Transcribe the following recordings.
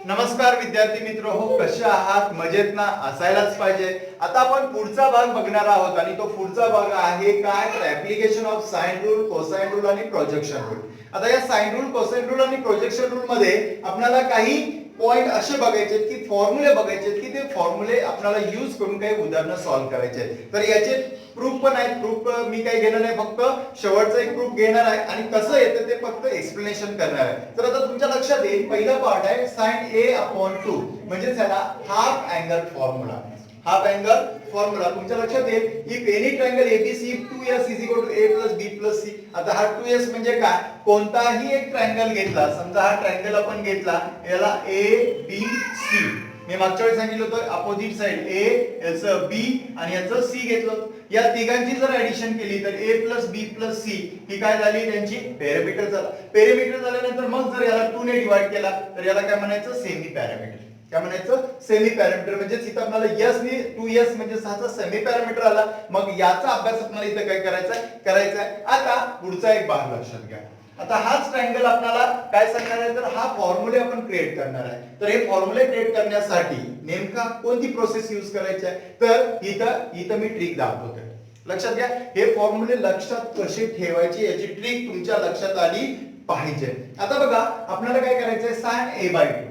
नमस्कार विद्यार्थी मित्र हो, कसे आहात? मजेत ना? असायलाच पाहिजे. आता आपण पुढचा भाग बघणार आहोत आणि तो पुढचा भाग आहे काय, तर application of sine rule, cosine rule आणि प्रोजेक्शन रूल. आता या साइन रूल, कोसाइन रूल आणि प्रोजेक्शन रूल मध्ये आपल्याला काही पॉइंट असे बघायचे की फॉर्म्युले बघायचे की ते फॉर्म्युले आपल्याला यूज करून काही उदाहरणं सॉल्व्ह करायचे. तर याचे प्रूफ पण आहेत. प्रूफ मी काही घेणार नाही, फक्त शेवटचा एक प्रूफ घेणार आहे आणि कसं येतं ते फक्त एक्सप्लेनेशन करणार आहे. तर आता तुमच्या लक्षात येईल पहिला पार्ट आहे sin a upon 2 म्हणजे त्याला half angle formula. Half angle formula तुमच्या लक्षात येईल. If any triangle ABC 2s a b c. आता हा 2s म्हणजे काय, कोणताही एक ट्रायंगल घेतला, समजा हा ट्रायंगल आपण घेतला, याला ABC, मी मागच्या वेळी सांगितलं होतं अपोजिट साइड A, याचं B आणि याचं C घेतलं. या तिघांची जर ऍडिशन केली तर A + B + C ही काय झाली, त्यांची पेरिमीटर झाला. पेरिमीटर झाल्यानंतर मग जर याला 2 ने डिवाइड केला तर याला काय म्हणायचं, सेमी पॅरामीटर. काय म्हणायचं, सेमी पॅरामीटर. म्हणजे इथं आपल्याला s ने 2s म्हणजे 6चा सेमी पॅरामीटर आला. मग याचा अभ्यास आपल्याला इथं काय करायचा आहे. आता पुढचा एक भाग लक्षात घ्या. आता हाच ट्रायंगल आपल्याला काय सांगणार आहे, तर हा फॉर्म्युले आपण क्रिएट करणार आहे. तर हे फॉर्म्युले क्रिएट करण्यासाठी नेमका कोणती प्रोसेस यूज करायची आहे, तर इथं मी ट्रिक दाखवतोय. लक्षात घ्या, हे फॉर्म्युले लक्षात कसे ठेवायचे याची ट्रिक तुमच्या लक्षात आली पाहिजे. आता बघा, आपल्याला काय करायचंय, sin a/2.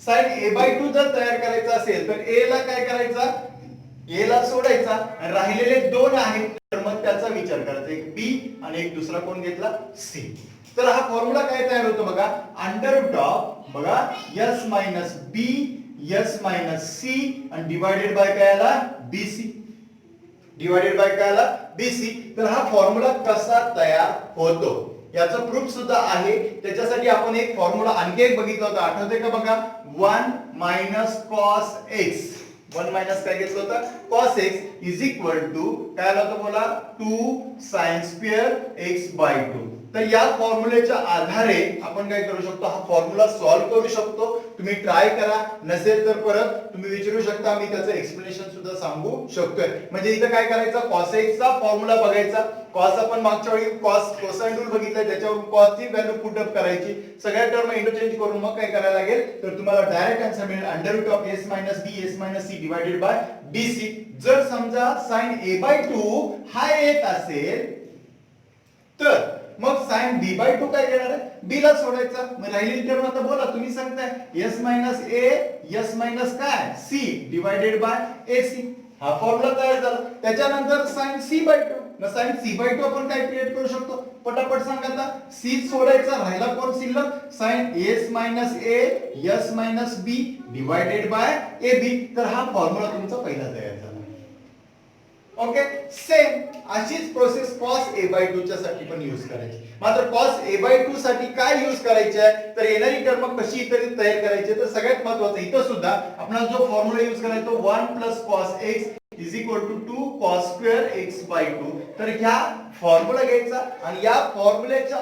sin a/2 जर तयार करायचा असेल तर a ला काय करायचा, a ला सोडायचा आणि राहिलेले दोन आहेत तर मग त्याचा विचार करायचा. एक b आणि एक दुसरा कोण घेतला, c. तर हा फॉर्म्युला काय तयार होतो बघा, अंडर रूट ऑफ बघा s - b s - c आणि डिवाइडेड बाय काय आला, bc. डिवाइडेड बाय काय आला, bc. तर हा फॉर्म्युला कसा तयार होतो याचं प्रूफ सुद्धा आहे. त्याच्यासाठी आपण एक फॉर्म्युला आणखी एक बघितला होता, आठवते का बघा, 1 - cos x. 1 काय घेतलं होतं, cos x is equal to काय आला होता बोला, 2 sin² x/2. तर या फॉर्म्युलेच्या आधारे आपण काय करू शकतो, हा फॉर्म्युला सॉल्व्ह करू शकतो. तुम्ही ट्राय करा, नसेल तर परत तुम्ही विचारू शकता, मी त्याचं एक्सप्लेनेशन सुद्धा सांगू शकतोय. म्हणजे इथं काय करायचं, cos x चा फॉर्म्युला बघायचा. cos आपण मागच्या वेळी कोसाइन रूल बघितलाय, त्याच्यावरून cos ची व्हॅल्यू पुट अप करायची, सगळ्या टर्म इंटरचेंज करून मग काय करायला लागेल, तर तुम्हाला डायरेक्ट आन्सर मिळेल under root of s - b s - c divided by bc. जर समजा sin a/2 हा येत असेल तर मग sin b/2 काय घेणार आहे, b ला सोडायचा. मग राहिलेली टर्म आता बोला, तुम्ही सांगताय s - a s - काय c डिवाइडेड बाय ac. हा फॉर्म्युला तयार झाला. त्याच्यानंतर sin c/2. मग sin c/2 आपण काय क्रिएट करू शकतो, पटापट सांगा. आता c सोडायचा, राहिला कोण शिल्लक, sin s - a s - b divided bye ab. तर हा फॉर्म्युला तुमचा पहिला तयार झाला. ओके, सेम अशीच प्रोसेस cos a/2 च्या साठी पण यूज करायची. मात्र cos a/2 साठी काय यूज करायचे आहे, तर येणारी टर्म कशी इतर तयार करायची, तर सगळ्यात महत्त्वाचं इथं सुद्धा आपल्याला जो फॉर्म्युला यूज करायचा, 1 + cos x is equal to 2 cos² x/2. तर ह्या फॉर्म्युला घ्यायचा आणि या फॉर्म्युल्याच्या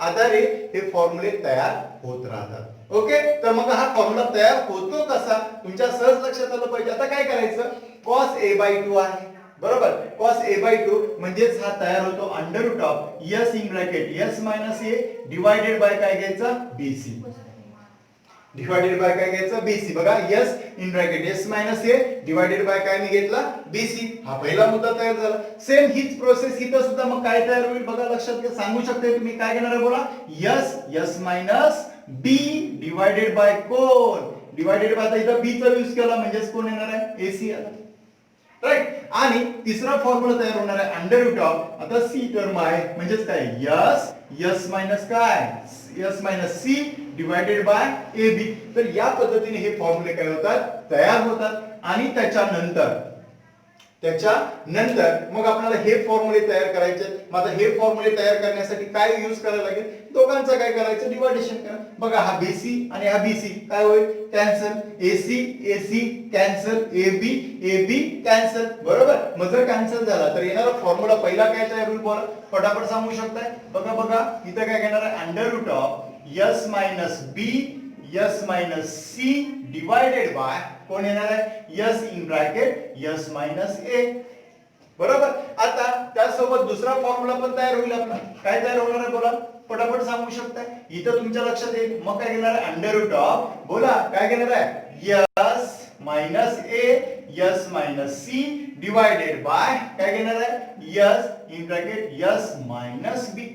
आधारे हे फॉर्म्युले तयार होत राहतात. ओके, तर मग हा फॉर्म्युला तयार होतो कसा, तुमच्या सहज लक्षात आलं पाहिजे. आता काय करायचं, cos a/2 आहे बरोबर. cos a/2 म्हणजेच हा तयार होतो under root of s in bracket s - a divided by काय घ्यायचा, bc. डिवाइडेड बाय काय घ्यायचं, bc. बघा, s in bracket s - a divided by काय मी घेतला, bc. हा पहिला मुद्दा तयार झाला. सेम हीच प्रोसेस इथं सुद्धा मग काय तयार होईल बघा, लक्षात घ्या, सांगू शकते तुम्ही काय घेणार आहे बोला, s - b डिवाइडेड बाय कोण, डिवाइडेड बाय, आता इथं b चा यूज केला म्हणजेच कोण येणार आहे, ac आला. राईट. आणि तिसरा फॉर्म्युला तयार होणार आहे अंडर रूट ऑफ, आता c टर्म आहे म्हणजेच काय, s काय s - c divided bye ab. तर या पद्धतीने हे फॉर्म्युले काय होतात, तयार होतात. आणि त्याच्यानंतर मग आपल्याला हे फॉर्म्युले तयार करायचे. मग आता हे फॉर्म्युले तयार करण्यासाठी काय यूज करायला लागेल, दोघांचं काय करायचं, डिव्हायडेशन करा. बघा, हा BC आणि हा BC काय होईल, cancel. AC cancel, AB cancel, बरोबर. मग जर कॅन्सल झाला तर येणारा फॉर्म्युला पहिला काय तयार होईल बोला, फटाफट सांगू शकताय. बघा इथं काय घेणार आहे, under root of s - b s - c divided by कोण येणार आहे, s in bracket s - a. बरोबर. आता त्यासोबत दुसरा फॉर्म्युला पण तयार होईल आपला. काय तयार होणार आहे बोला, पटापट सांगू शकताय. इथं तुमच्या लक्षात येईल. मग काय घेणार आहे, अंडर रूट ऑफ, बोला काय घेणार आहे, S minus A S minus C divided by काय घेणार आहे, S in bracket S minus B.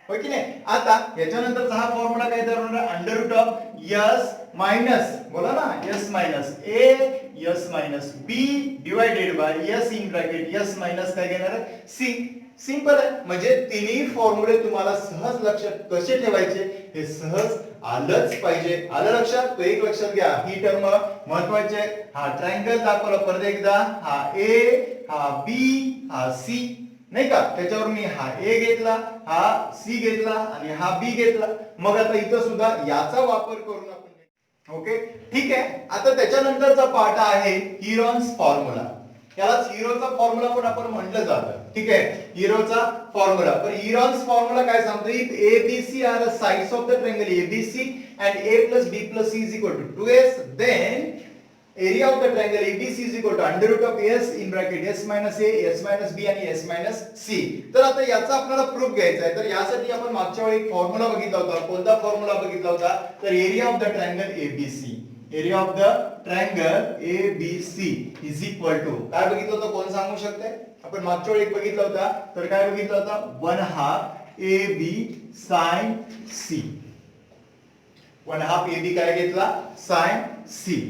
हो की नाही. आता याच्यानंतरचा हा फॉर्म्युला काय तयार होणार, under root of S minus, बोला ना, S minus A S minus B divided by S in bracket S minus काय घेणार आहे, सी. सिंपल आहे. म्हणजे तिन्ही फॉर्म्युले तुम्हाला सहज लक्षात कसे ठेवायचे हे सहज आलंच पाहिजे. आलं लक्षात. तो एक लक्षात घ्या, ही टर्म महत्वाची आहे. हा ट्रायंगल दाखवला परत एकदा, हा ए हा बी हा सी, नाही का. त्याच्यावर मी हा ए घेतला, हा सी घेतला आणि हा बी घेतला. मग आता इथं सुद्धा याचा वापर करून आपण, ओके ठीक आहे. आता त्याच्यानंतरचा पार्ट आहे हिरॉन्स फॉर्म्युला. यालाच हिरोचा फॉर्म्युला पण आपण म्हटलं जातं. ठीक आहे, हिरोचा फॉर्म्युला. पण हिरॉन्स फॉर्म्युला काय सांगतो, if A B C are the sides of the triangle ABC and a plus b plus c is equal to 2s, then area of the triangle ABC is equal to under root of s in bracket s minus a s minus b आणि s minus c. तर आता याचा आपल्याला proof घ्यायचा आहे. तर यासाठी आपण मागच्या वेळी एक फॉर्म्युला बघितला होता. कोणता फॉर्म्युला बघितला होता, तर area of the triangle ABC, area of the triangle ABC is equal to काय बघितलं होतं, कोण सांगू शकते. आपण मागच्या वेळी बघितला होता, तर काय बघितलं होतं, 1/2 AB sin c. 1/2 AB काय घेतला, sin c.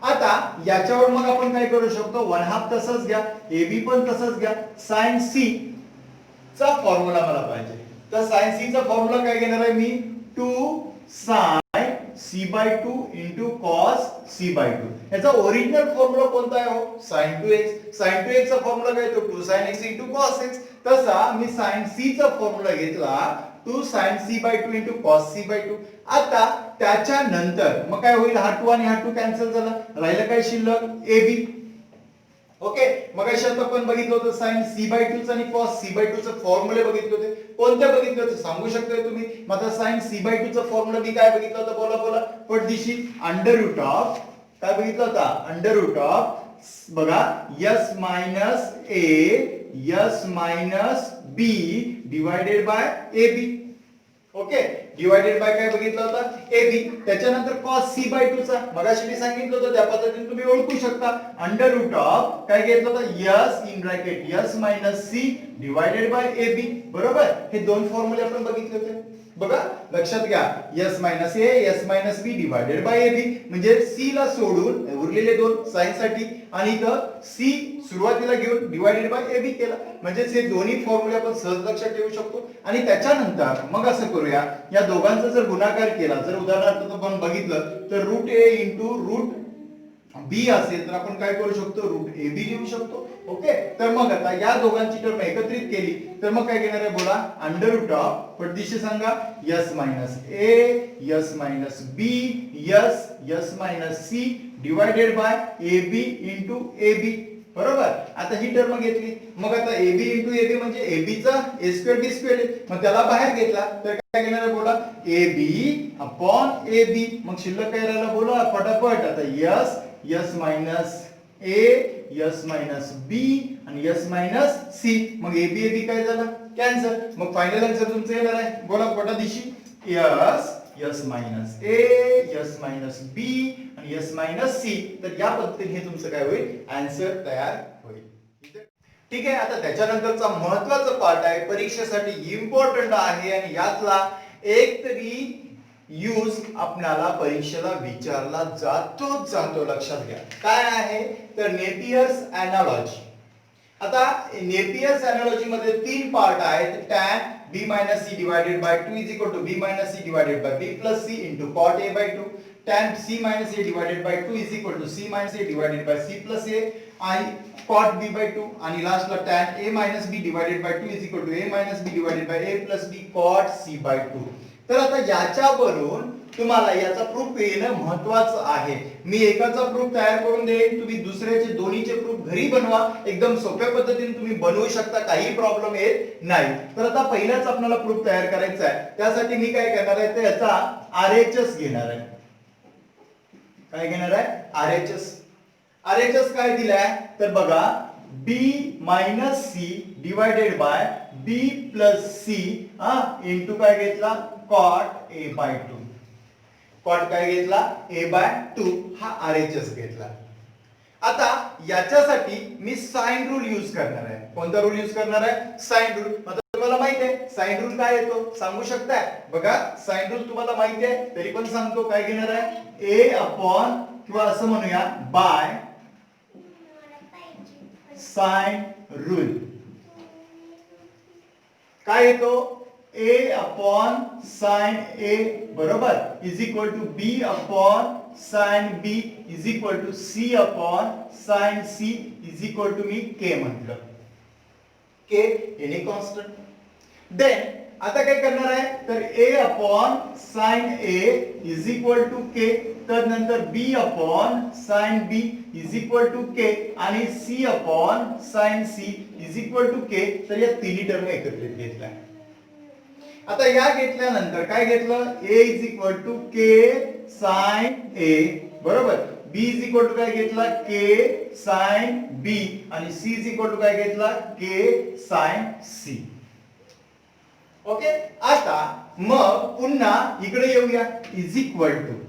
आता याच्यावर मग आपण काय करू शकतो, 1/2 तसंच घ्या, AB पण तसंच घ्या, sin c चा फॉर्म्युला मला पाहिजे. तर sin c चा फॉर्म्युला काय घेणार आहे मी, 2 sin c/2 into cos c/2. याचा ओरिजिनल फॉर्म्युला कोणता आहे हो, sin 2x. sin 2x चा फॉर्म्युला काय तो 2 sin x into cos x. तसा मी sin c चा फॉर्म्युला घेतला 2 sin c/2 into cos c/2. आता त्याच्यानंतर मग काय होईल, हा 2 आणि हा 2 कॅन्सल झाला, राहिलं काय शिल्लक, ab. ओके, मग अशा आपण बघितलं होतं sin c/2 आणि cos c/2 चे फॉर्म्युले बघितले होते. कोणते बघितले होते सांगू शकताय तुम्ही. मग आता sin c/2 चा फॉर्म्युला मी काय बघितलं होतं, बोला बोला पटदिशी, अंडर रूट ऑफ काय बघितलं होता, अंडर रूट ऑफ बघा s minus a s minus b divided by ab. Okay, divided by काय बघितलं होतं, AB. त्याच्यानंतर cos c/2 चा मगाशी मी सांगितलं होतं, त्या पद्धतीने तुम्ही ओळखू शकता. अंडर रूट ऑफ काय घेतलं होतं, s in bracket s minus c divided bye AB. बरोबर, हे दोन फॉर्म्युले आपण बघितले होते. बघा लक्षात घ्या, s minus a s minus b divided by AB. म्हणजे c ला सोडून उरलेले दोन sin साठी आणि इथं c सुरुवातीला घेऊन डिवायडेड बाय AB केला. म्हणजे हे दोन्ही फॉर्म्युले आपण सहज लक्षात ठेवू शकतो. आणि त्याच्यानंतर मग असं करूया, या दोघांचा जर गुणाकार केला, जर उदाहरणार्थ आपण बघितलं तर root a into root b असेल तर आपण काय करू शकतो, रूट ab लिहू शकतो. ओके, तर मग आता या दोघांची टर्म एकत्रित केली तर मग काय घेणार आहे, बोला अंडर रूट ऑफ पटदिशी सांगा, s minus a s minus b s minus c divided bye ab into ab. बरोबर, आता ही टर्म घेतली. मग आता ab इंटू ab म्हणजे ab चा a स्क्वेअर b स्क्वेअर आहे. मग त्याला बाहेर घेतला तर काय घेणार आहे, बोला ab अपॉन ab. मग शिल्लक काय राहिला, बोला पटापट. आता s minus a s minus b आणि s मायनस c. मग ab काय झालं, कॅन्सल. मग फायनल आन्सर तुमचं येणार आहे, बोला पटादिशी, s minus a s minus b आणि s मायनस c. तर या पद्धतीने हे तुमचं काय होईल, आन्सर तयार होईल. ठीक आहे. आता त्याच्यानंतरचा महत्त्वाचा पार्ट आहे, परीक्षेसाठी इम्पॉर्टंट आहे आणि यातला एक तरी यूज आपल्याला परीक्षेला विचारला जातो. लक्षात घ्या काय आहे, तर नेपियर्स एनालॉजी. आता नेपियर्स एनालॉजी मध्ये तीन पार्ट आहेत. tan b minus c divided by 2 is equal to b minus c divided by b plus c into cot a by 2. tan c minus a divided by 2 is equal to c minus a divided by c plus a आणि cot b by 2. आणि लास्टला tan a minus b divided by 2 is equal to a minus b divided by a plus b cot c by 2. तर आता याच्यावरून तुम्हाला याचा proof येणं महत्त्वाचं आहे. मी एकाचा प्रूफ तयार करून देईन, तुम्ही दुसऱ्याचे दोन्हीचे प्रूफ घरी बनवा. एकदम सोप्या पद्धतीने तुम्ही बनवू शकता, काही प्रॉब्लेम येत नाही. तर आता पहिलाच आपल्याला प्रूफ तयार करायचा आहे. त्यासाठी मी काय करणार आहे, तर याचा RHS घेणार आहे. काय घेणार आहे, RHS. RHS काय दिलाय, तर बघा B minus C divided by B plus C into काय घेतला कॉट ए बाय 2. कॉट काय घेतला ए बाय 2 हा RHS घेतला. आता याच्यासाठी मी साइन रूल यूज करणार आहे. कोणता रूल यूज करणार आहे साइन रूल. आता तुम्हाला माहिती आहे साइन रूल काय येतो सांगू शकताय. बघा साइन रूल तुम्हाला माहिती आहे तरी पण सांगतो काय घेणार आहे ए अपॉन किंवा असं म्हणूया बाय साइन रूल. काय येतो a अपॉन साइन a बरोबर is equal to b upon sine b is equal to c upon sine c is equal to मी k म्हटलं. k any constant. देन आता काय करणार आहे तर a upon sine a is equal to k तर नंतर b upon sine b is equal to k आणि c upon sine c is equal to k. तर या तिन्ही टर्म एकत्रित घेतल्या. आता या घेतल्यानंतर काय घेतलं a is equal to k sine a बरोबर b इज इक्वल टू काय घेतला k साइन b आणि c इज इक्वल टू काय घेतला k साइन c. ओके. आता मग पुन्हा इकडे येऊया इज इक्वल टू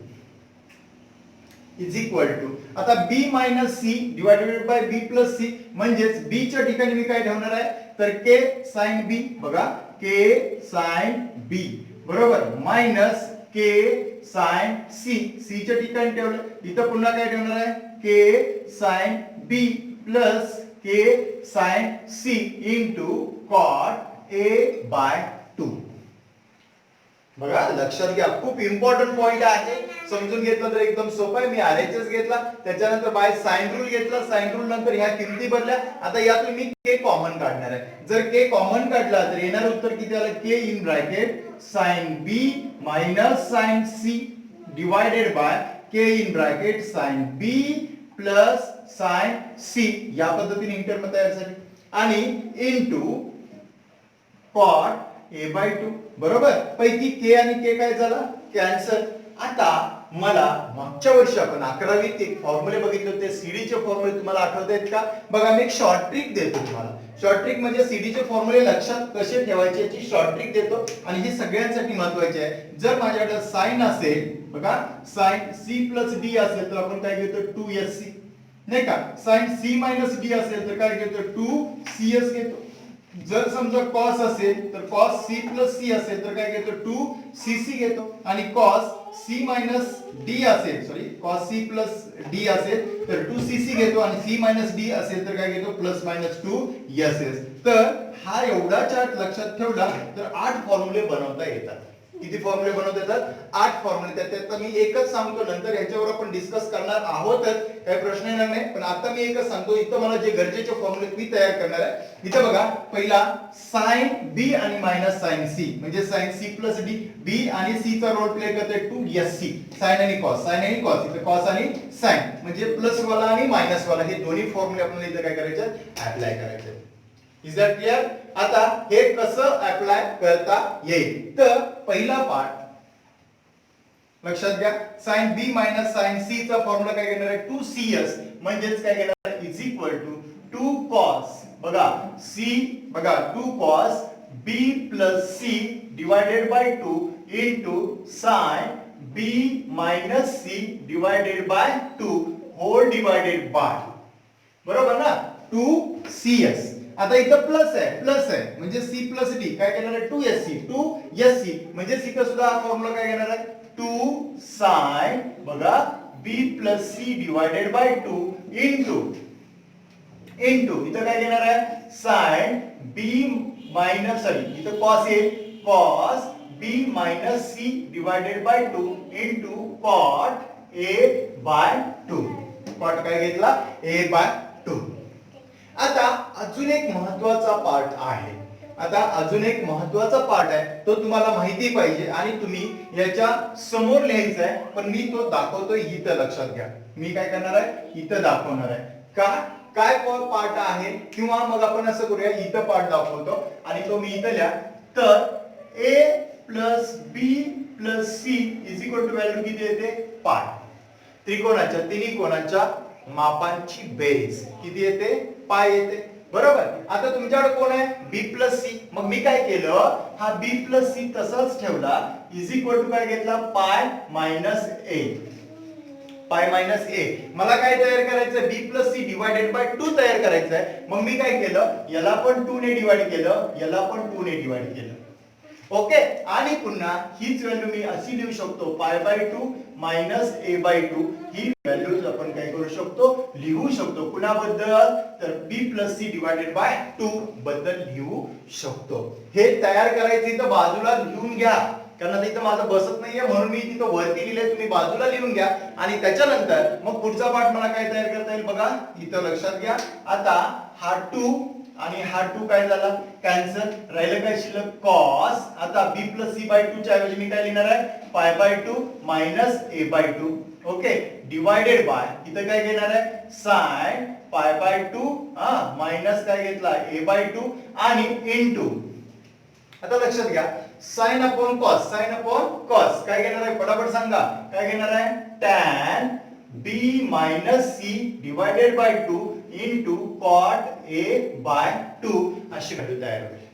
आता b minus c divided bye b plus c म्हणजेच b च्या ठिकाणी मी काय ठेवणार आहे तर k साइन b बघा k साइन b बरोबर minus k sine c. c च्या ठिकाणी ठेवलं इथं पुन्हा काय ठेवणार आहे k साइन b प्लस k sine c into cot a by 2. बघा लक्षात घ्या खूप इम्पॉर्टंट पॉइंट आहे. समजून घेतलं तर एकदम सोपं आहे. मी RHS घेतला त्याच्यानंतर बाय साइन रूल घेतला. साइन रूल नंतर ह्या किमती भरल्या. आता यातून मी k कॉमन काढणार आहे. जर k कॉमन काढला तर येणार उत्तर किती आलं k in bracket sine b minus sine c divided by k in bracket sine b plus sine c या पद्धतीने इंटर्म तयार झाली आणि इनटू कॉट a बाय 2 बरोबर पैकी k आणि k काय झाला कॅन्सल. आता मला मागच्या वर्षी आपण 11वीत एक फॉर्म्युले बघितले होते सीडी चे फॉर्म्युले तुम्हाला आठवत आहेत का. बघा मी एक शॉर्ट ट्रिक देतो तुम्हाला. शॉर्ट ट्रिक म्हणजे सीडी चे फॉर्म्युले लक्षात कसे ठेवायचे याची शॉर्ट ट्रिक देतो आणि ही सगळ्यांसाठी महत्त्वाची आहे. जर माझ्याकडे साइन असेल बघा साइन c प्लस d असेल तर आपण काय घेतो 2sc नाही का. साइन c मायनस d असेल तर काय घेतो 2cs घेतो. जर समजा cos असेल तर cos c प्लस c असेल तर काय घेतो 2cc घेतो आणि cos c मायनस d असेल sorry cos c plus d असेल तर 2cc घेतो आणि c मायनस d असेल तर काय घेतो प्लस मायनस 2ss. तर हा एवढा चार्ट लक्षात ठेवला तर 8 फॉर्म्युले बनवता येतात. किती फॉर्म्युले बनवता येतात 8 फॉर्म्युले. त्यात मी एकच सांगतो नंतर याच्यावर आपण डिस्कस करणार आहोतच काही प्रश्न येणार नाही. पण आता मी एकच सांगतो इथं मला जे गरजेचे फॉर्म्युले मी तयार करणार आहे. इथं बघा पहिला साइन b आणि मायनस साइन c म्हणजे sine c plus d b आणि c चा रोल प्ले करते 2sc साइन आणि cos इथे cos आणि साइन म्हणजे प्लस वाला आणि मायनस वाला हे दोन्ही फॉर्म्युले आपल्याला इथे काय करायचे अप्लाय करायचे. Is that clear. आता हे कसं अप्लाय करता येईल तर पहिला पार्ट लक्षात घ्या sine b minus sine c चा फॉर्म्युला काय घेणार आहे 2cs म्हणजेच काय घेणार आहे इज इक्वल टू 2 cos बघा c बघा 2 cos b plus c divided by 2 into sine b minus c divided by 2 whole divided by बरोबर ना 2cs. आता इथं प्लस आहे म्हणजे c प्लस d काय घेणार आहे 2sc म्हणजे c सुद्धा हा फॉर्म्युला काय घेणार आहे 2 sin बघा b plus c divided by 2 into इथं काय घेणार आहे sin b मायनस सॉरी इथं cos आहे cos b minus c divided by 2 into cot a by 2. cot काय घेतला a बाय 2. आता अजून एक महत्त्वाचा पार्ट आहे तो तुम्हाला माहिती पाहिजे आणि तुम्ही याच्या समोर लिहायचा आहे पण मी तो दाखवतोय इथं लक्षात घ्या. मी काय करणार आहे इथं दाखवणार आहे का काय पार्ट आहे किंवा मग आपण असं करूया इथं पार्ट दाखवतो आणि तो मी इथं लिहा. तर a plus b plus c is equal to value किती येते 5 त्रिकोणाच्या तिन्ही कोणाच्या मापांची बेरीज किती येते पाय येते बरोबर आता तुमच्याकडे कोण आहे b प्लस सी मग मी काय केलं हा b प्लस सी तसाच ठेवला इज इक्वल टू काय घेतला पाय मायनस ए पाय मायनस ए मला काय तयार करायचं b plus C divided by 2 तयार करायचं आहे मग मी काय केलं याला पण 2 ने डिवाइड केलं याला पण 2 ने डिवाइड केलं ओके आणि पुन्हा हीच व्हॅल्यू मी अशी लिहू शकतो pi by 2 minus A by 2 ही व्हॅल्यूज आपण काय करू शकतो लिहू शकतो कुणाबद्दल तर b plus C divided by 2 बद्दल लिहू शकतो हे तयार करायचं इथं बाजूला लिहून घ्या कारण आता इथं माझं बसत नाहीये म्हणून मी तिथं वरती लिहिले तुम्ही बाजूला लिहून घ्या आणि त्याच्यानंतर मग पुढचा पार्ट मला काय तयार करता येईल बघा इथं लक्षात घ्या आता हा 2 आणि हा 2 काय झाला कॅन्सल राहिलं काय शिल्लक cos आता b प्लस सी बाय 2 च्या ऐवजी मी काय लिहिणार आहे pi by 2 minus A by 2 okay divided by इथं काय घेणार आहे sin पाय बाय 2 मायनस काय घेतला ए बाय 2 आणि इनटू आता लक्षात घ्या sin अपॉन cos काय घेणार आहे पटापट सांगा काय घेणार आहे tan b minus C divided by 2 into cot a by 2 अशी व्हॅल्यू तयार होईल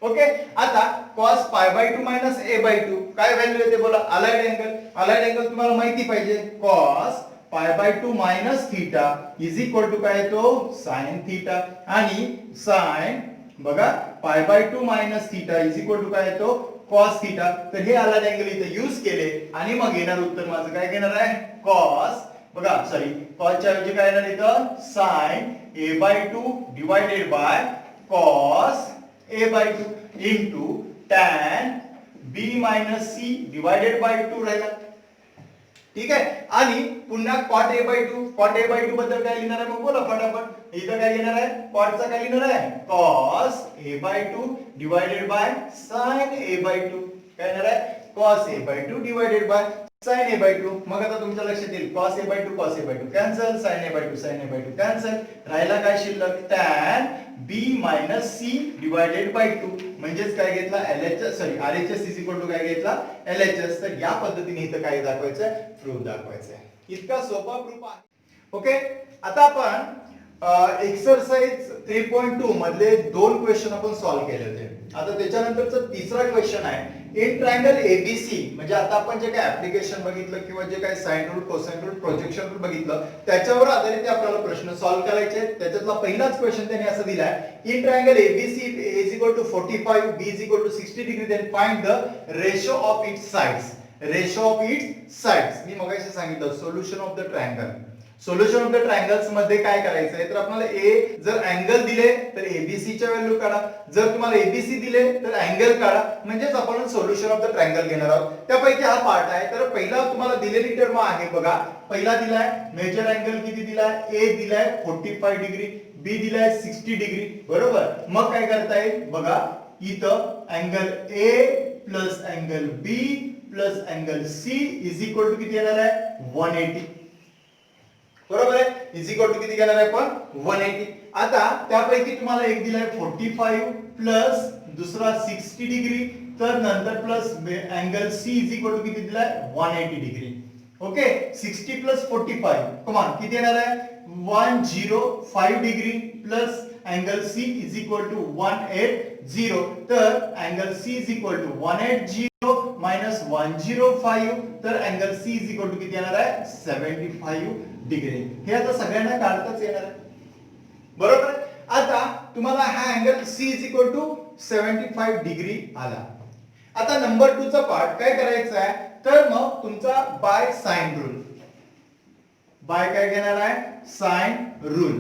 ओके आता cos pi by 2 minus a by 2 काय व्हॅल्यू येते बोला अलाइड अँगल तुम्हाला माहिती पाहिजे cos pi by 2 minus theta is equal to काय तो sin थीटा आणि sin बघा pi by 2 minus theta is equal to काय तो cos थीटा तर हे अलाइड अँगल इथे यूज केले आणि मग येणार उत्तर माझं काय घेणार आहे cos बघा सॉरी cos च्या ऐवजी काय येणार इथं sin a by 2 divided by cos a by 2 into tan b minus c divided by 2 राहिला ठीक आहे आणि पुन्हा cot a by 2 बद्दल काय लिहिणार आहे मग बोला फटाफट इथं काय लिहिणार आहे cot चा काय लिहिणार आहे cos a by 2 divided by sin a by 2 काय लिहिणार आहे cos a by 2 divided by sin a by 2 मग आता तुमच्या लक्षात येईल cos a by 2 cancel sin a by 2 cancel राहिला काय शिल्लक tan b minus c divided by 2 म्हणजेच काय घेतला LHS sorry RHS is equal to काय घेतला LHS तर या पद्धतीने इथं काय दाखवायचं प्रूफ दाखवायचं इतका सोपा प्रूफ आहे ओके आता आपण एक्सरसाइज 3.2 मधले दोन क्वेश्चन आपण सॉल्व्ह केले होते आता त्याच्यानंतरचा तिसरा क्वेश्चन आहे इन ट्रायंगल एबीसी म्हणजे आता आपण जे काय ऍप्लिकेशन बघितलं किंवा जे काय sine rule cosine rule projection rule बघितलं त्याच्यावर आधारित आपल्याला प्रश्न सॉल्व्ह करायचे आहेत त्याच्यातला पहिलाच क्वेश्चन त्यांनी असं दिलाय in triangle ABC is equal to 45 B is equal to 60 degree then find the ratio of its sides मी मगाशी सांगितलं सोल्युशन ऑफ द ट्रायंगल्स मध्ये काय करायचं आहे तर आपल्याला ए जर अँगल दिले तर एबीसी च्या व्हॅल्यू काढा जर तुम्हाला एबीसी दिले तर अँगल काढा म्हणजेच आपण सोल्युशन ऑफ द ट्रायंगल घेणार आहोत त्यापैकी हा पार्ट आहे तर पहिला तुम्हाला दिलेली टर्म आहे बघा पहिला दिलाय मेजर अँगल किती दिलाय ए दिलाय 45 डिग्री बी दिलाय 60 डिग्री बरोबर मग काय करता येईल बघा इथं angle A plus angle B plus angle C is equal to किती येणार आहे 180 बरोबर आहे इज इक्वल टू किती घेणार आहे आपण 180 आता त्यापैकी तुम्हाला एक दिलाय 45 प्लस दुसरा 60 डिग्री तर नंतर plus angle C is equal to किती दिलाय 180 degree okay 60 plus 45 come on किती येणार आहे 105 degree plus angle C is equal to 180 तर angle C is equal to 180 minus 105 तर angle C is equal to किती येणार आहे 75 डिग्री हे आता सगळ्यांना काढताच येणार आहे बरोबर आता तुम्हाला हा angle C is equal to 75 degree आला आता नंबर 2 चा पार्ट काय करायचा आहे तर मग तुमचा बाय साइन रूल बाय काय घेणार आहे साइन रूल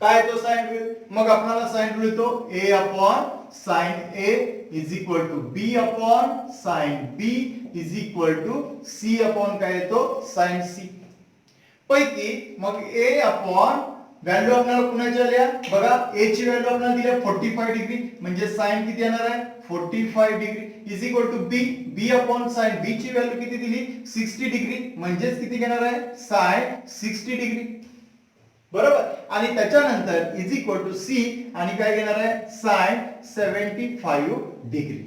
काय तो साइन रूल मग आपल्याला साइन रूल येतो a upon sine a is equal to b upon sine b is equal to c upon काय येतो साइन c पैकी मग a अपॉन व्हॅल्यू आपल्याला कुणाच्या आल्या बघा a ची व्हॅल्यू आपल्याला दिली 45 डिग्री म्हणजे साइन किती येणार आहे 45 degree is equal to b upon sine b ची व्हॅल्यू किती दिली 60 डिग्री म्हणजे किती घेणार आहे साइन 60 डिग्री बरोबर आणि त्याच्यानंतर इज इक्वल टू सी आणि काय घेणार आहे साइन 75 डिग्री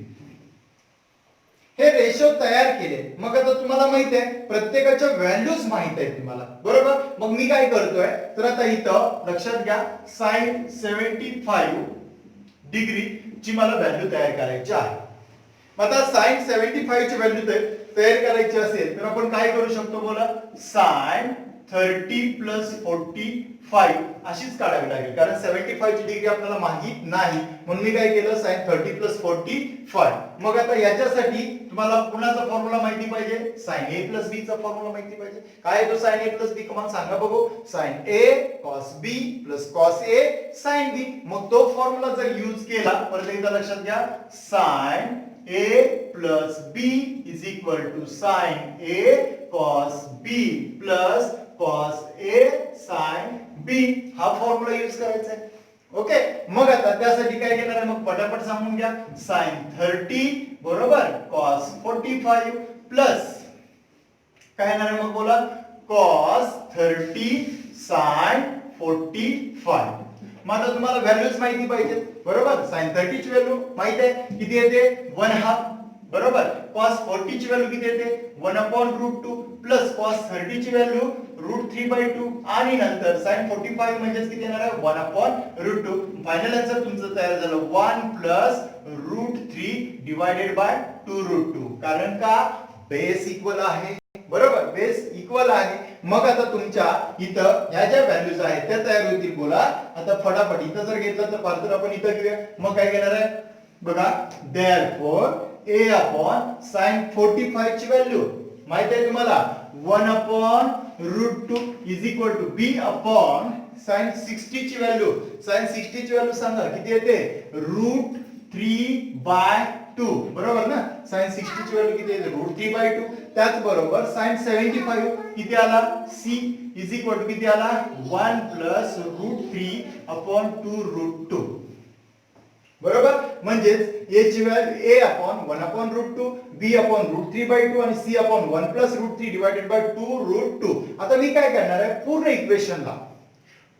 हे रेशो तयार केले. मग आता तुम्हाला माहित आहे प्रत्येकाच्या व्हॅल्यूज माहित आहेत तुम्हाला, बरोबर. मग मी काय करतोय तर आता इथं लक्षात घ्या sin 75 डिग्री ची मला व्हॅल्यू तयार करायची आहे. मग आता sin 75 ची व्हॅल्यू तयार करायची असेल तर आपण काय करू शकतो बोला, sin 30 प्लस 45 अशीच काढावी लागेल, कारण 75 ची डिग्री आपल्याला माहित नाही म्हणून मी काय केलं sin 30 प्लस 45. मग आता याच्यासाठी तुम्हाला कुणाचा फॉर्म्युला माहिती पाहिजे, sin a प्लस b चा फॉर्म्युला माहिती पाहिजे. काय आहे तो sin a प्लस b, कमाल सांगा बघू. sin a cos b plus cos a sin b. मग तो फॉर्म्युला जर यूज केला परत एकदा लक्षात घ्या, sin a plus b is equal to sin a cos b plus cos a sin b. हा फॉर्म्युला यूज करायचा आहे. ओके. मग आता त्यासाठी काय घेणार आहे, मग पटापट सांगून घ्या. sin 30 बरोबर cos 45 प्लस काय येणार आहे मग बोला, cos 30 sin 45. मग आता तुम्हाला व्हॅल्यूज माहिती पाहिजेत, बरोबर. sin 30 ची व्हॅल्यू माहित आहे किती येते, 1/2, बरोबर. cos 40 ची व्हॅल्यू किती येते, 1/√2 प्लस cos 30 ची व्हॅल्यू √3/2 आणि नंतर sin 45 म्हणजेच किती येणार आहे, 1/√2. फायनल आन्सर तुमचं तयार झालं 1 प्लस √3 डिवाइडेड बाय 2√2. कारण का बेस इक्वल आहे, बरोबर. बेस इक्वल आहे. मग आता तुमच्या इथं ह्या ज्या व्हॅल्यूज आहेत त्या तयार होतील बोला. आता फटाफट इथं जर घेतलं तर फार आपण इथं घेऊया. मग काय घेणार आहे बघा, therefore a upon sin 45 ची व्हॅल्यू माहित आहे तुम्हाला, 1/√2 is equal to b upon sin 60 ची व्हॅल्यू. sin 60 ची व्हॅल्यू सांगा किती येते, √3/2, बरोबर ना. sin 60 ची व्हॅल्यू किती येते, √3/2. त्याच बरोबर sin 75 किती आला, c इज इक्वल टू किती आला, 1 प्लस √3 अपॉन 2√2, बरोबर. म्हणजेच a ची value a upon 1/√2, b upon √3/2 आणि c upon 1 plus √3 divided by 2√2. आता मी काय करणार आहे, पूर्ण इक्वेशनला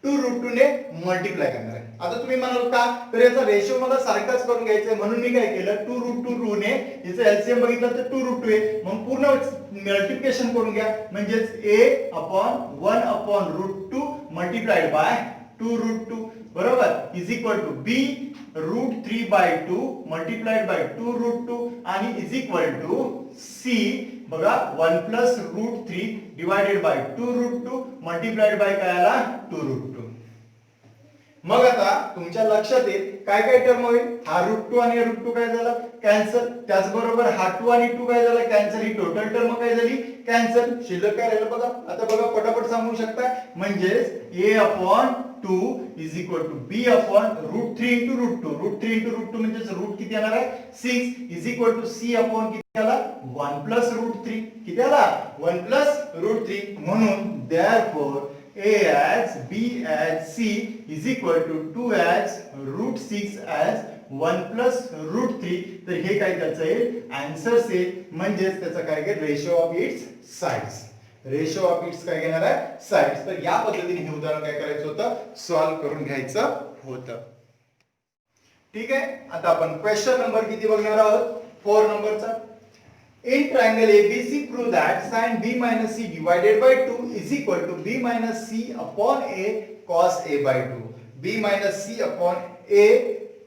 2√2 ने मल्टिप्लाय करणार आहे. आता तुम्ही म्हणाल का, तर याचा रेशो मला सारखाच करून घ्यायचा आहे म्हणून मी काय केलं, 2√2 ने याचं एलसीएम बघितलं तर 2√2 आहे, मग पूर्ण मल्टिप्लिकेशन करून घ्या. म्हणजेच a अपॉन 1/√2 मल्टिप्लाइड बाय 2√2, बरोबर, is equal to b √3/2 multiplied by 2√2 आणि इज इक्वल टू c बघा 1 plus √3 divided by 2√2 multiplied by काय आला, 2√2. मग आता तुमच्या लक्षात येईल काय काय टर्म होईल, हा √2 आणि √2 काय झालं, कॅन्सल. त्याचबरोबर हा 2 आणि 2 काय झालं, कॅन्सल. ही टोटल टर्म काय झाली, कॅन्सल. शिल्लक काय राहिलं बघा. आता बघा पटापट सांगू शकता. म्हणजेच a upon 2 is equal to b upon √3 into √2. √3 into √2 म्हणजेच रूट किती येणार आहे, 6 is equal to c upon किती आला, 1 प्लस √3. किती आला, 1 प्लस √3. म्हणून therefore a as b as c is equal to 2 as √6 as 1 plus √3. तर हे काय त्याचं येईल, आन्सर येईल. म्हणजेच त्याचा काय घेईल, ratio of its sides. Ratio of it's काय घेणार आहे, साइड्स. तर या पद्धतीने हे उदाहरण काय करायचं होतं, सॉल्व्ह करून घ्यायचं होतं. ठीक आहे. आता आपण क्वेश्चन नंबर किती बघणार आहोत, 4 नंबरचा. In triangle ABC, prove that sin b minus c divided by 2 is equal to b minus c upon a cos a by 2. b minus c upon a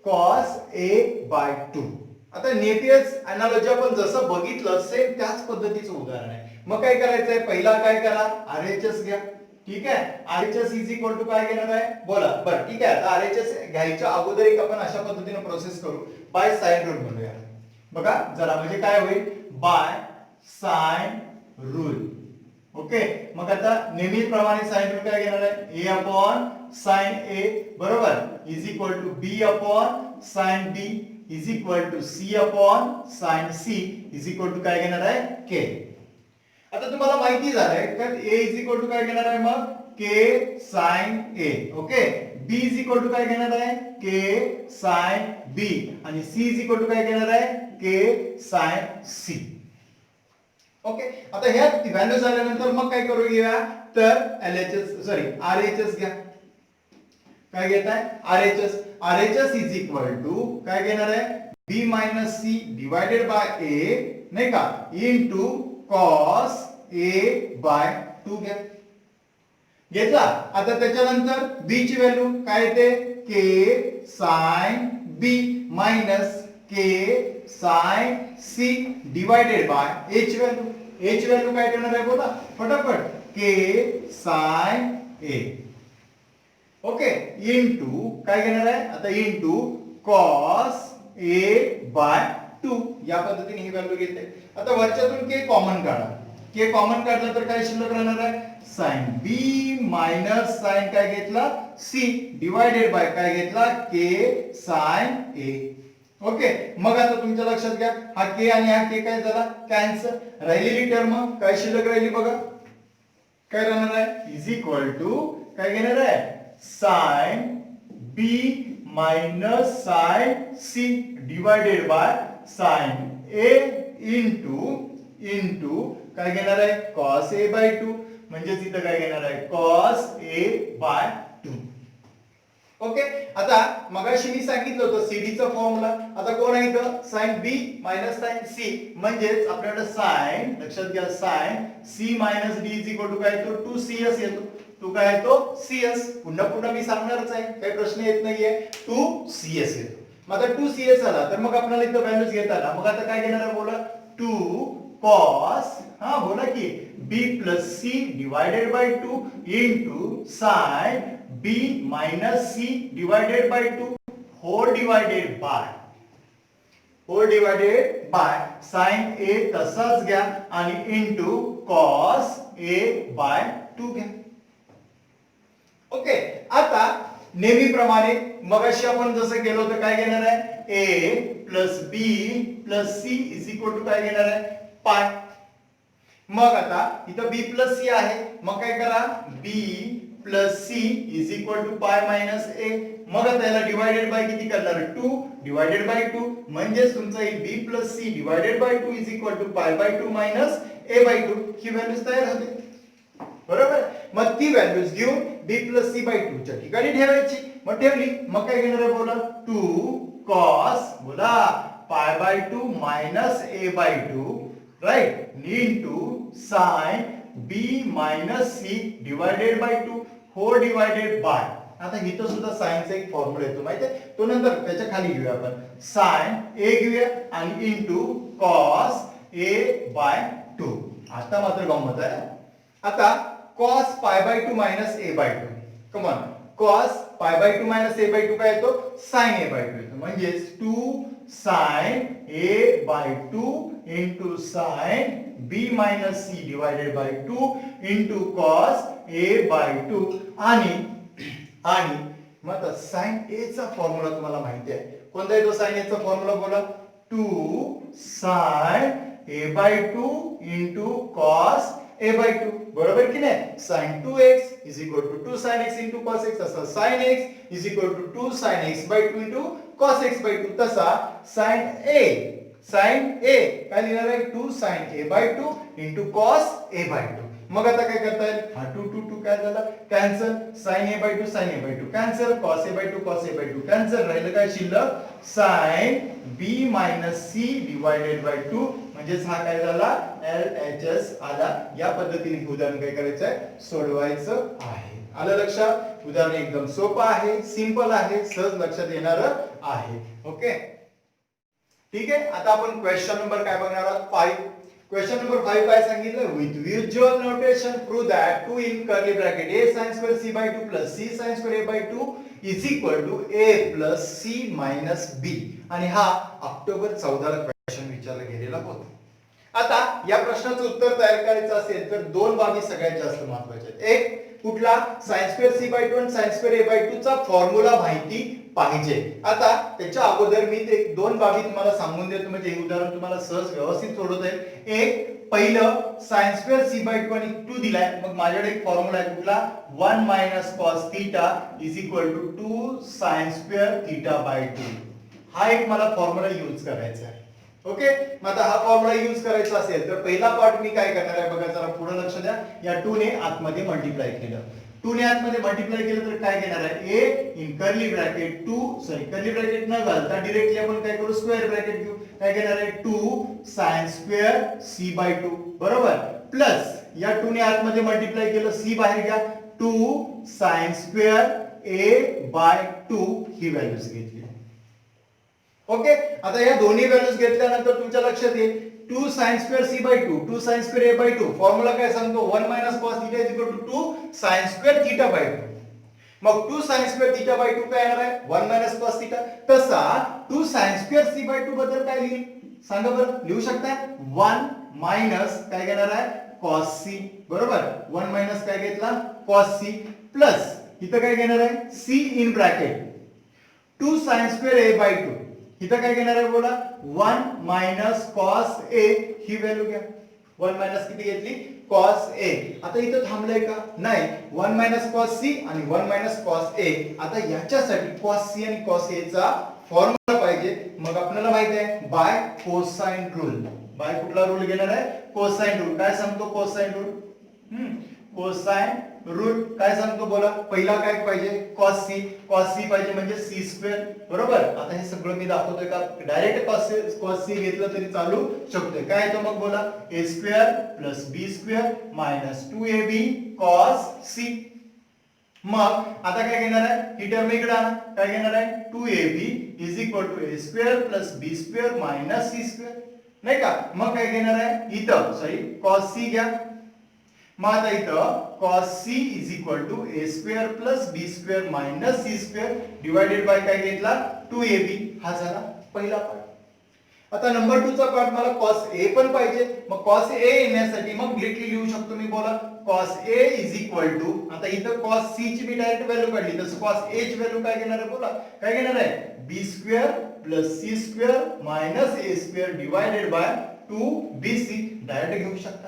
cos a by 2. आता Napier's analogy आपण जसं बघितलं same त्याच पद्धतीचं उदाहरण आहे. मग काय करायचंय, पहिला काय करा, RHS घ्या. ठीक आहे. RHS इज इक्वल टू काय घेणार आहे, बोला. बरं ठीक आहे. आता RHS घ्यायच्या अगोदर एक आपण अशा पद्धतीने प्रोसेस करू, बाय साइन रूल म्हणूया. बघा जरा, म्हणजे काय होईल, बाय साइन रूल. ओके. मग आता नेहमीप्रमाणे साइन रूल काय घेणार आहे, a अपॉन साइन a, बरोबर, is equal to b upon sine b is equal to c upon sine c is equal to काय घेणार आहे, k. आता तुम्हाला माहिती झालंय तर a इज इक्वल टू काय घेणार आहे, मग k sine a. Okay. b is equal to काय घेणार आहे, k साइन b आणि c इज इक्वल टू काय घेणार आहे, k साइन c. ओके. आता ह्या व्हॅल्यू झाल्यानंतर मग काय करूया, तर RHS घ्या. काय घेताय, RHS. RHS is equal to काय घेणार आहे, B minus C divided by A नाही का इंटू कॉस ए बाय 2 घ्या. घेतला. आता त्याच्यानंतर बी ची व्हॅल्यू काय येते k sine B minus k sine C divided by A ची व्हॅल्यू. ए ची व्हॅल्यू काय ठेवणार आहे बोला फटाफट के साइन ए. ओके इंटू काय घेणार आहे आता इंटू कॉस ए बाय 2 या पद्धतीने ही व्हॅल्यू घेते. आता वरच्यातून के कॉमन काढा. के कॉमन काढलं तर काय शिल्लक राहणार आहे साइन बी मायनस साइन काय घेतला सी डिवायडेड बाय काय घेतला के साइन ए. ओके मग आता तुमच्या लक्षात घ्या हा के आणि हा के काय झाला कॅन्सल. राहिलेली टर्म काय शिल्लक राहिली बघा काय राहणार आहे इज इक्वल टू काय घेणार आहे sine B minus sine C divided by sine A into काय घेणार आहे cos a बाय 2 म्हणजेच इथं काय घेणार आहे cos a बाय 2. ओके आता मगाशी मी सांगितलं होतं CD चा फॉर्म्युला. आता कोण आहे इथं sin b minus sin c म्हणजेच आपल्याकडे sin लक्षात घ्या sin c minus d is equal to काय येतो 2cs येतो. तो काय येतो cs. पुन्हा मी सांगणारच आहे काही प्रश्न येत नाहीये 2cs येतो. मग आता 2cs आला तर मग आपल्याला इथं व्हॅल्यूज घेता आला. मग आता काय घेणार आहे बोला 2 cos हा बोला की b plus c divided by 2 into sin b minus c divided by 2 whole divided by sin a तसाच घ्या आणि इंटू cos a बाय 2 घ्या. ओके आता नेहमीप्रमाणे मगाशी आपण जसं केलं होतं काय घेणार आहे a plus b plus c is equal to काय घेणार आहे पाय. मग आता इथं b प्लस c आहे मग काय करा b plus c is equal to pi minus a. मग आता याला डिवायडेड बाय किती करणार 2 डिवायडेड बाय 2 म्हणजेच तुमचा b plus c divided by 2 is equal to pi by 2 minus a by 2 ही व्हॅल्यूज तयार होते. बरोबर मग ती व्हॅल्यूज घेऊन b प्लस c बाय 2 च्या ठिकाणी ठेवायची. मग ठेवली मग काय घेणार आहे बोला 2 cos बोला pi by 2 minus a by 2 right into sin b minus c divided by 2 whole divided by. आता इथं सुद्धा साइनचा एक फॉर्म्युला येतो माहिती आहे तो नंतर त्याच्या खाली घेऊया आपण sin a घेऊया आणि इंटू cos a बाय 2. आता मात्र गंमत आहे. आता cos pi by 2 minus a by 2 come on cos pi by 2 minus a by 2 काय येतो sin a बाय 2 येतो म्हणजेच 2 sin a by 2 into sin b minus c divided by 2 into cos a by 2 आणि मग आता sin a चा formula तुम्हाला माहिती आहे कोणता आहे तो sin a चा फॉर्म्युला बोला 2 sin a by 2 into cos a by 2 बरोबर की नाही sin 2x is equal to 2 sin x into cos x असा sin x is equal to 2 sin x by 2 into cos x by 2 तसा sin a काय लिहिणार आहे 2 sin a by 2 into cos a by 2. मग आता काय करता येईल हा 2 काय झाला cancel sin a by 2 sin a by 2 cancel cos a by 2 cos a by 2 cancel राहिलं काय शिल्लक sin b minus c divided by 2 म्हणजेच हा काय झाला LHS आला. या पद्धतीने उदाहरण काय करायचं आहे सोडवायचं आहे. आलं लक्षात उदाहरण एकदम सोपं आहे सिंपल आहे सहज लक्षात येणार आहे. ओके ठीक आहे. आता आपण क्वेश्चन नंबर काय बघणार आहोत 5. क्वेश्चन नंबर 5 काय सांगितलं with visual notation prove that 2 in curly bracket a sin square c by 2 plus c sin square a by 2 is equal to a plus c minus b. आणि हा October 14 ला question विचारला गेलेला होता. आता या प्रश्नाचं उत्तर तयार करायचं असेल तर दोन बाबी सगळ्यात जास्त महत्त्वाच्या आहेत. एक कुठला sin square c by 2 आणि sin square a by 2 चा फॉर्म्युला माहिती पाहिजे. आता त्याच्या अगोदर मी ते दोन बाबी तुम्हाला सांगून देतो म्हणजे हे उदाहरण तुम्हाला सहज व्यवस्थित सोडवता येईल. एक पहिलं sin square c by 2 आणि 2 दिलाय मग माझ्याकडे एक फॉर्म्युला आहे कुठला 1 minus cos theta is equal to 2 sin square theta by 2. हा एक मला फॉर्म्युला यूज करायचा आहे. ओके मग आता हा फॉर्म्युला यूज करायचा असेल तर पहिला पार्ट मी काय करणार आहे बघा जरा पुढे लक्ष द्या. या 2 ने आतमध्ये मल्टिप्लाय केलं 2 ने आतमध्ये मल्टिप्लाय केलं तर काय घेणार आहे a in curly bracket 2 sorry curly bracket न घालता डायरेक्टली आपण काय करू स्क्वेअर ब्रॅकेट घेऊ काय घेणार आहे 2 sin स्क्वेअर c/2 बरोबर प्लस या 2 ने आतमध्ये मल्टिप्लाय केलं c बाहेर घ्या 2 sin स्क्वेअर a/2 ही व्हॅल्यूज घेतली ओके आता या दोन्ही व्हॅल्यूज घेतल्यानंतर तुमच्या लक्षात येईल 2 sin square c/2 2 sin square a/2 formula काय सांगतो 1 cos theta 2 sin square theta/2 मग 2 sin square theta/2 काय येणार आहे 1 cos theta तसा 2 sin square c/2 बद्दल काय लिहिल सांगा बरं लिहू शकता 1 काय घेणार आहे cos c बरोबर 1 काय घेतला cos c प्लस इथं काय घेणार आहे c in bracket 2 sin square a/2 इथं काय घेणार आहे बोला 1 cos a ही व्हॅल्यू घ्या 1 किती घेतली cos a आता इथं थांबलंय का नाही 1 cos c आणि 1 cos a आता याच्यासाठी cos c आणि cos a चा फॉर्म्युला पाहिजे मग आपल्याला माहित आहे बाय कोसाइन रूल बाय कुठला रूल घेणार आहे कोसाइन रूल काय सांगतो कोसाइन रूल कोसाइन रूल काय सांगतो बोला पहिला काय पाहिजे cos c पाहिजे म्हणजे c² बरोबर आता हे सगळं मी दाखवतोय का डायरेक्ट cos c घेतलं तरी चालू शकतोय काय येतो मग बोला a² + b² - 2ab cos c मग आता काय घेणार आहे ही टर्म इकडे आणा काय घेणार आहे 2ab = a² + b² - c² नाही का मग काय घेणार आहे इथं सॉरी cos c घ्या मग आता इथं cos c = a² + b² - c² divided by काय घेतला 2ab हा झाला पहिला पार्ट आता नंबर 2 चा पार्ट मला cos a पण पाहिजे मग cos a येण्यासाठी मग डायरेक्टली लिहू शकतो मी बोला cos a = आता इथं cos c ची मी डायरेक्ट व्हॅल्यू काढली तसं cos a ची व्हॅल्यू काय घेणार आहे बोला काय घेणार आहे b² + c² - a² divided by 2bc direct घेऊ शकता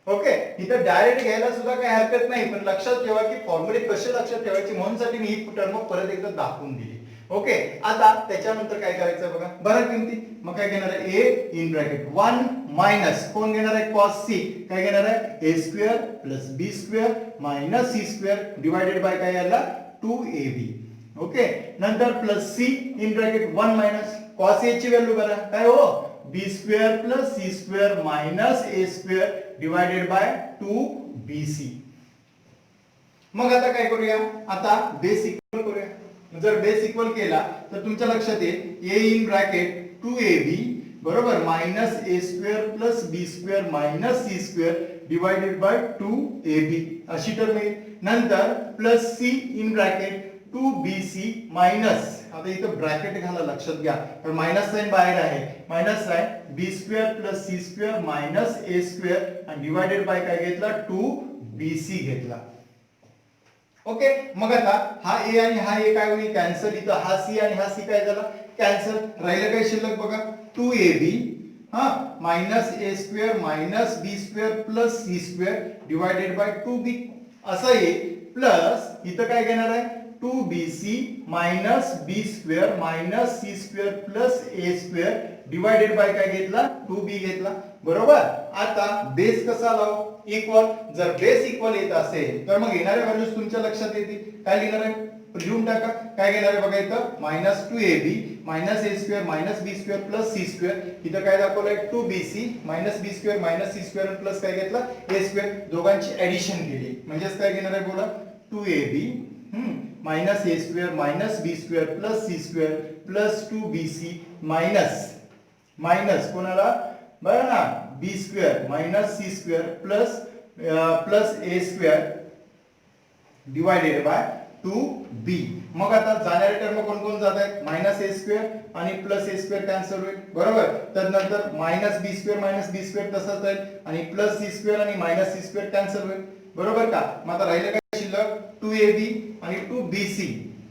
ओके इथं डायरेक्ट घ्यायला सुद्धा काही हरकत नाही पण लक्षात ठेवा की फॉर्म्युले कसे लक्षात ठेवायचे म्हणूनसाठी मी ही टर्म परत एकदा दाखवून दिली ओके आता त्याच्यानंतर काय करायचं बघा बरं किमती मग काय घेणार आहे a इन ब्रॅकेट 1 कोण घेणार आहे cos c काय घेणार आहे a² + b² - c² divided by काय याला 2ab ओके नंतर plus c in bracket 1 cos a ची व्हॅल्यू बघा काय हो b² + c² - a² divided by 2bc मग आता काय करूया आता बेस इक्वल करूया जर बेस इक्वल केला तर तुमच्या लक्षात येईल a इन ब्रॅकेट 2ab बरोबर -a² + b² - c² divided by 2ab अशी टर्म येईल नंतर plus c in bracket 2bc minus आता इथं ब्रॅकेट घाला लक्षात घ्या तर मायनस साइन बाहेर आहे minus sign b² + c² - a² आणि डिवाइडेड बाय काय घेतला 2bc घेतला ओके मग आता हा a आणि हा a काय होईल कॅन्सल इथं हा c आणि हा c काय झाला कॅन्सल राहिलं काय शिल्लक बघा 2ab हा -a² - b² + c² divided by 2b असं येईल प्लस इथं काय घेणार आहे 2bc - b² - c² + a² divided by काय घेतला 2b घेतला बरोबर आता बेस कसा लावू इक्वल जर बेस इक्वल येत असेल तर मग येणारे व्हॅल्यूज तुमच्या लक्षात येतील काय लिहिणार आहे लिहून टाका काय घेणार आहे बघा इथं -2ab - a² - b² + c² इथं काय दाखवलंय 2bc - b² - c² प्लस काय घेतला a² दोघांची एडिशन केली म्हणजेच काय घेणार आहे बोला 2ab -a² - b² + c² + 2bc minus कोणाला बरं ना b² - c² plus a² divided by 2b मग आता जाणारे टर्म कोण कोण जात आहेत -a² आणि +a² कॅन्सल होईल बरोबर तर नंतर -b² - b² तसंच राहील आणि +c² आणि -c² कॅन्सल होईल बरोबर का मग आता राहिले काय शिल्लक 2ab आणि 2bc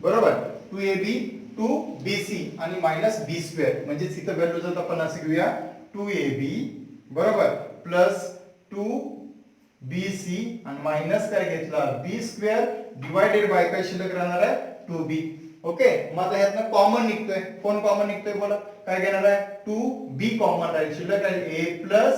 बरोबर 2ab 2bc आणि -b² म्हणजे इथं व्हॅल्यू जर आपण असं घेऊया 2ab बरोबर प्लस 2bc आणि मायनस काय घेतला b² डिवाइडेड बाय काय शिल्लक राहणार आहे 2b ओके मग आता ह्यातनं कॉमन निघतोय कोण कॉमन निघतोय बोला काय घेणार आहे 2b कॉमन राहील शिल्लक राहील a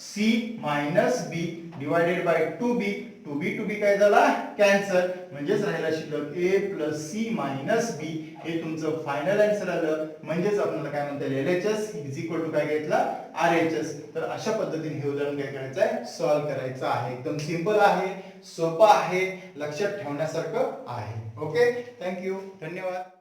+ c - b divided by 2b two B काय झाला कॅन्सल, म्हणजेच राहिला शिल्लक a plus C minus B, हे तुमचं फायनल आन्सर आलं. म्हणजेच आपल्याला काय म्हणता येईल LHS इज इक्वल टू काय घेतला RHS. तर अशा पद्धतीने हे उदाहरण काय करायचं आहे सॉल्व्ह करायचं आहे. एकदम सिंपल आहे, सोपं आहे, लक्षात ठेवण्यासारखं आहे. ओके, थँक्यू, धन्यवाद.